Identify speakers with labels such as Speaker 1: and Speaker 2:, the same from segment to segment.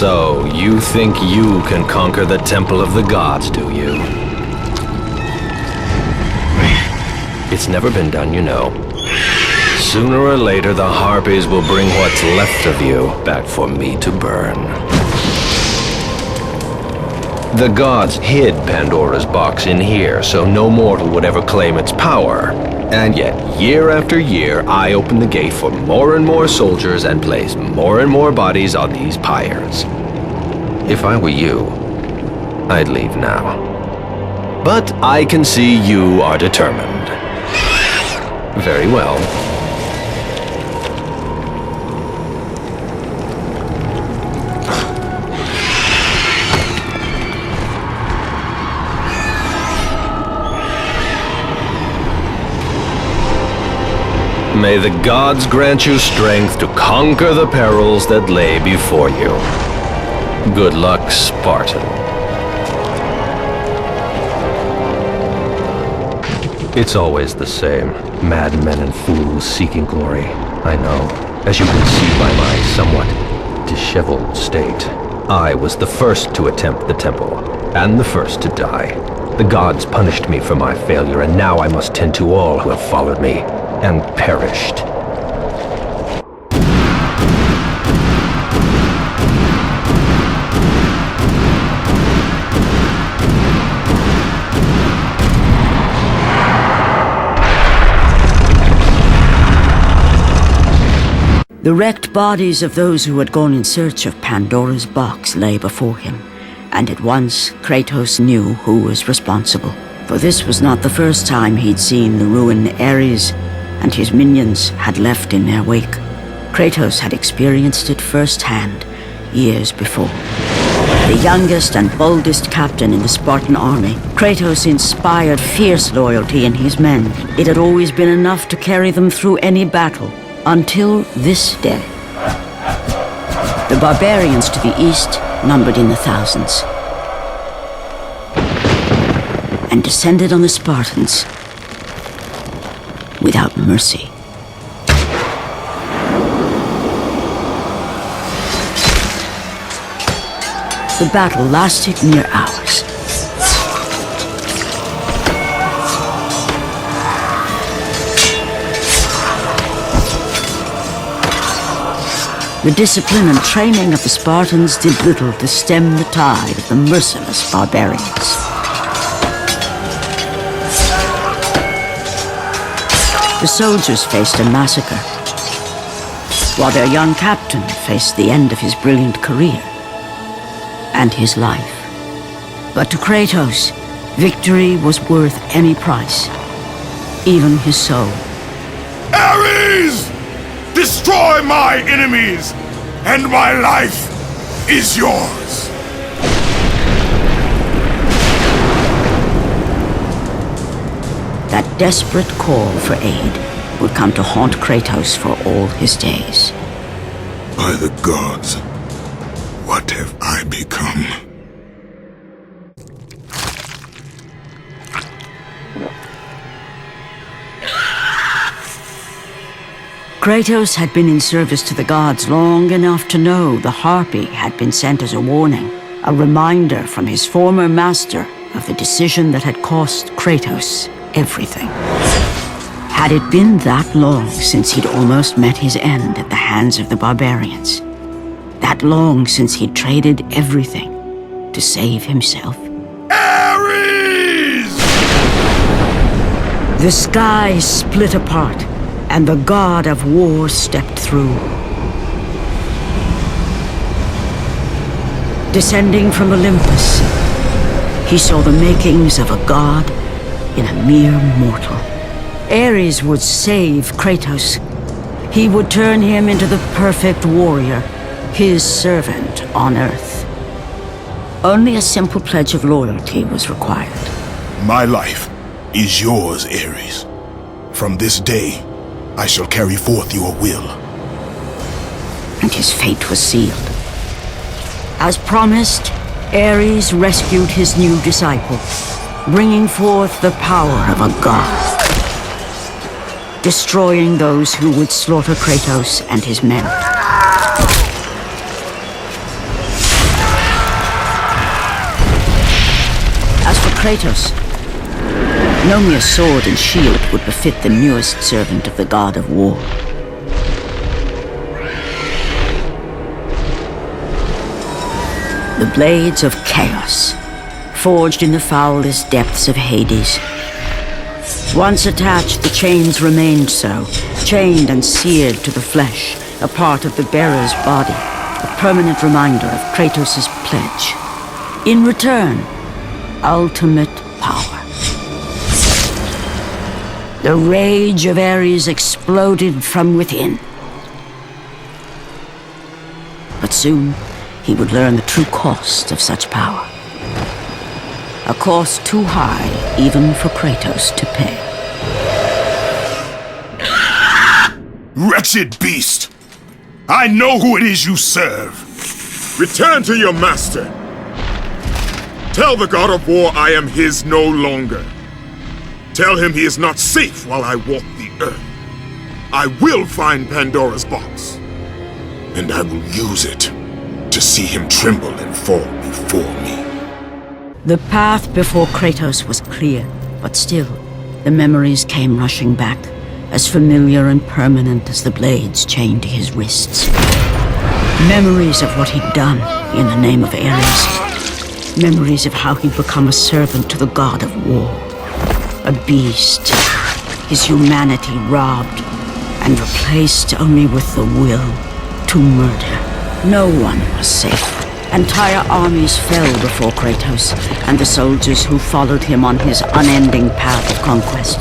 Speaker 1: So, you think you can conquer the Temple of the Gods, do you? It's never been done, you know. Sooner or later, the Harpies will bring what's left of you back for me to burn. The gods hid Pandora's box in here, so no mortal would ever claim its power. And yet, year after year, I open the gate for more and more soldiers and place more and more bodies on these pyres. If I were you, I'd leave now. But I can see you are determined. Very well. May the gods grant you strength to conquer the perils that lay before you. Good luck, Spartan. It's always the same. Madmen and fools seeking glory. I know. As you can see by my somewhat disheveled state, I was the first to attempt the temple, and the first to die. The gods punished me for my failure, and now I must tend to all who have followed me and perished.
Speaker 2: The wrecked bodies of those who had gone in search of Pandora's box lay before him, and at once Kratos knew who was responsible. For this was not the first time he'd seen the ruin Ares and his minions had left in their wake. Kratos had experienced it firsthand years before. The youngest and boldest captain in the Spartan army, Kratos inspired fierce loyalty in his men. It had always been enough to carry them through any battle, until this day. The barbarians to the east numbered in the thousands, and descended on the Spartans without mercy. The battle lasted near hours. The discipline and training of the Spartans did little to stem the tide of the merciless barbarians. The soldiers faced a massacre, while their young captain faced the end of his brilliant career and his life. But to Kratos, victory was worth any price, even his soul.
Speaker 3: Ares! Destroy my enemies, and my life is yours!
Speaker 2: That desperate call for aid would come to haunt Kratos for all his days.
Speaker 3: By the gods, what have I become?
Speaker 2: Kratos had been in service to the gods long enough to know the Harpy had been sent as a warning, a reminder from his former master of the decision that had cost Kratos everything. Had it been that long since he'd almost met his end at the hands of the barbarians? That long since he'd traded everything to save himself?
Speaker 3: Ares!
Speaker 2: The sky split apart, and the god of war stepped through. Descending from Olympus, he saw the makings of a god in a mere mortal. Ares would save Kratos. He would turn him into the perfect warrior, his servant on Earth. Only a simple pledge of loyalty was required.
Speaker 3: My life is yours, Ares. From this day, I shall carry forth your will.
Speaker 2: And his fate was sealed. As promised, Ares rescued his new disciple, bringing forth the power of a god, destroying those who would slaughter Kratos and his men. Kratos. No mere sword and shield would befit the newest servant of the god of war. The blades of chaos, forged in the foulest depths of Hades. Once attached, the chains remained so, chained and seared to the flesh, a part of the bearer's body, a permanent reminder of Kratos' pledge. In return, ultimate power. The rage of Ares exploded from within. But soon, he would learn the true cost of such power. A cost too high even for Kratos to pay.
Speaker 3: Wretched beast! I know who it is you serve!
Speaker 4: Return to your master! Tell the god of war I am his no longer. Tell him he is not safe while I walk the earth. I will find Pandora's box.
Speaker 3: And I will use it to see him tremble and fall before me.
Speaker 2: The path before Kratos was clear, but still, the memories came rushing back, as familiar and permanent as the blades chained to his wrists. Memories of what he'd done in the name of Ares. Memories of how he'd become a servant to the god of war. A beast, his humanity robbed and replaced only with the will to murder. No one was safe. Entire armies fell before Kratos and the soldiers who followed him on his unending path of conquest,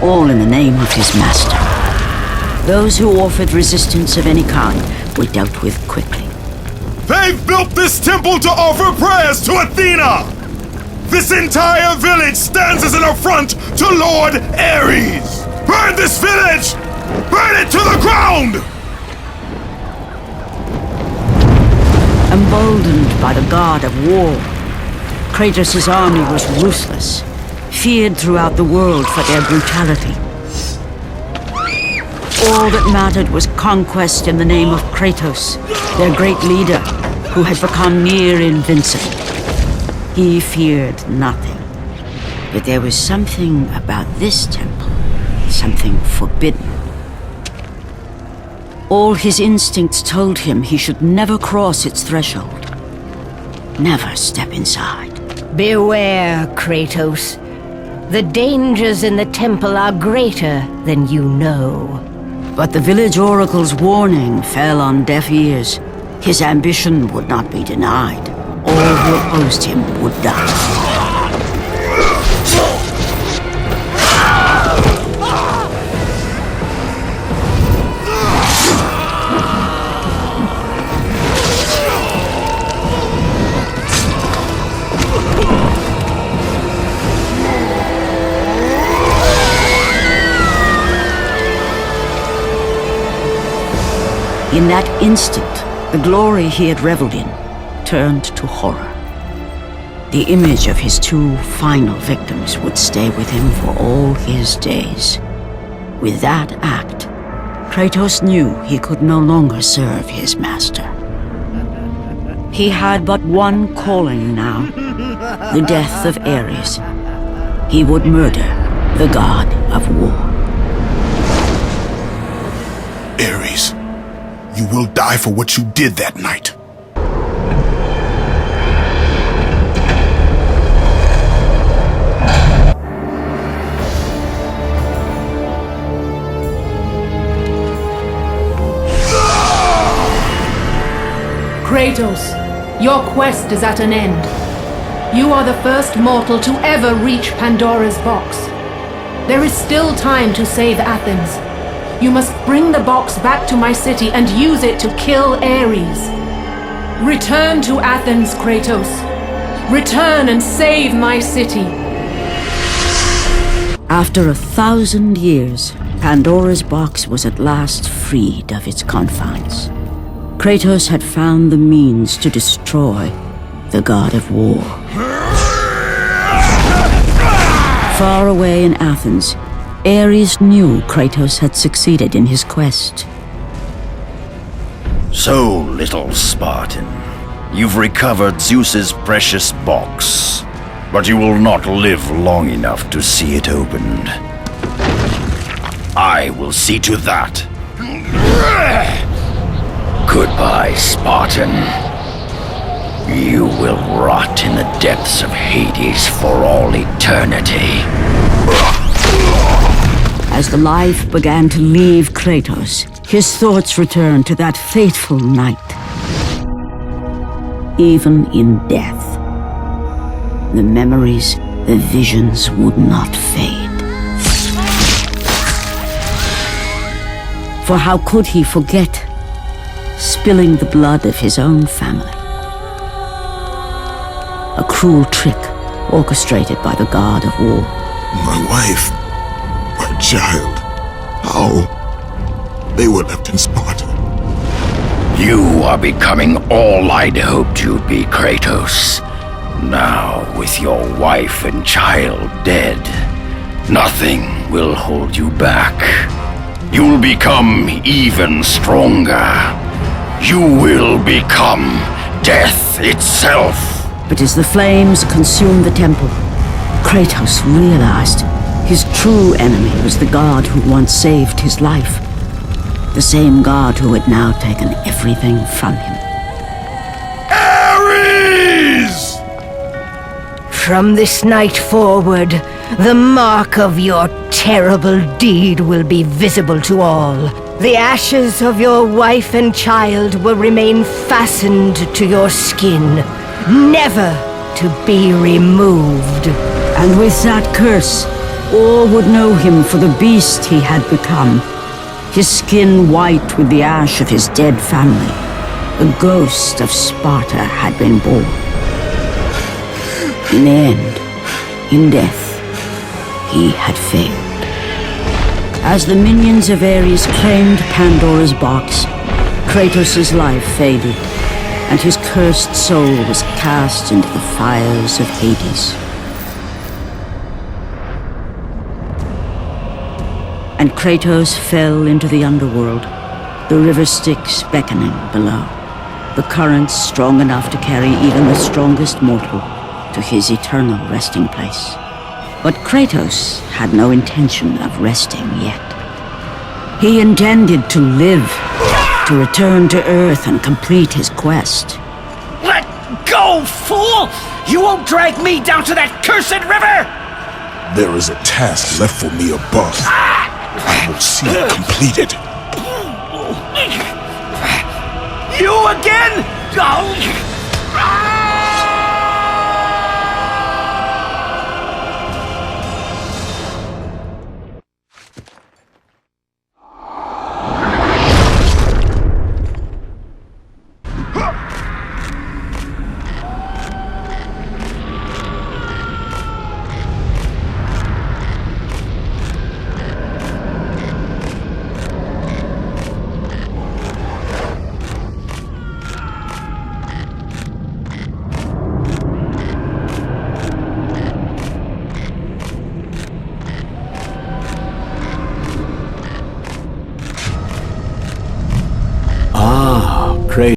Speaker 2: all in the name of his master. Those who offered resistance of any kind were dealt with quickly.
Speaker 4: They've built this temple to offer prayers to Athena! This entire village stands as an affront to Lord Ares! Burn this village! Burn it to the ground!
Speaker 2: Emboldened by the god of war, Kratos' army was ruthless, feared throughout the world for their brutality. All that mattered was conquest in the name of Kratos, their great leader, who had become near invincible. He feared nothing. But there was something about this temple, something forbidden. All his instincts told him he should never cross its threshold. Never step inside.
Speaker 5: Beware, Kratos. The dangers in the temple are greater than you know.
Speaker 2: But the village oracle's warning fell on deaf ears. His ambition would not be denied. All who opposed him would die. In that instant, the glory he had reveled in turned to horror. The image of his two final victims would stay with him for all his days. With that act, Kratos knew he could no longer serve his master. He had but one calling now, the death of Ares. He would murder the god of war.
Speaker 3: Ares, you will die for what you did that night.
Speaker 6: Kratos, your quest is at an end. You are the first mortal to ever reach Pandora's box. There is still time to save Athens. You must bring the box back to my city and use it to kill Ares. Return to Athens, Kratos. Return and save my city.
Speaker 2: After 1,000 years, Pandora's box was at last freed of its confines. Kratos had found the means to destroy the god of war. Far away in Athens, Ares knew Kratos had succeeded in his quest.
Speaker 7: So, little Spartan, you've recovered Zeus's precious box. but you will not live long enough to see it opened. I will see to that. Goodbye, Spartan. You will rot in the depths of Hades for all eternity.
Speaker 2: As the life began to leave Kratos, his thoughts returned to that fateful night. Even in death, the memories, the visions would not fade. For how could he forget spilling the blood of his own family? A cruel trick orchestrated by the god of war.
Speaker 3: My wife, my child, how? They were left in Sparta.
Speaker 7: You are becoming all I'd hoped you'd be, Kratos. Now, with your wife and child dead, nothing will hold you back. You'll become even stronger. You will become death itself.
Speaker 2: But as the flames consumed the temple, Kratos realized his true enemy was the god who once saved his life. The same god who had now taken everything from him.
Speaker 7: Ares!
Speaker 5: From this night forward, the mark of your terrible deed will be visible to all. The ashes of your wife and child will remain fastened to your skin, never to be removed.
Speaker 2: And with that curse, all would know him for the beast he had become. His skin white with the ash of his dead family. The ghost of Sparta had been born. In the end, in death, he had failed. As the minions of Ares claimed Pandora's box, Kratos' life faded, and his cursed soul was cast into the fires of Hades. And Kratos fell into the underworld, the river Styx beckoning below, the currents strong enough to carry even the strongest mortal to his eternal resting place. But Kratos had no intention of resting yet. He intended to live, to return to Earth and complete his quest.
Speaker 8: Let go, fool! You won't drag me down to that cursed river!
Speaker 3: There is a task left for me above. I will see it completed.
Speaker 8: You again? Oh.